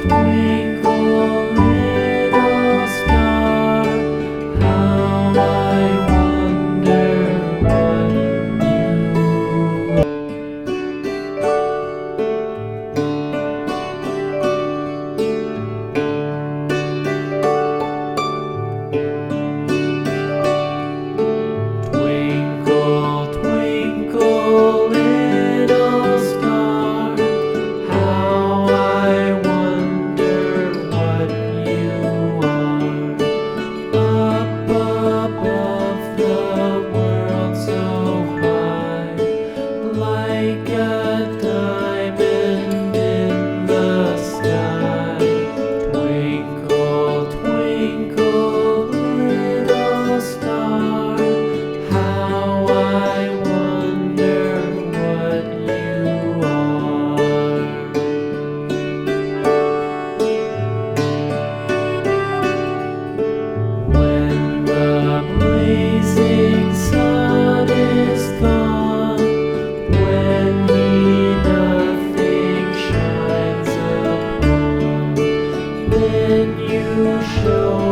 twinkle, little star, how I wonder what you are. Twinkle, twinkle, little star, how I wonder what you are. Up above the world so high, like a diamond in the sky. Twinkle, twinkle, little star, how I wonder what you are. When the blazing sun is gone, when he nothing shines upon, then you show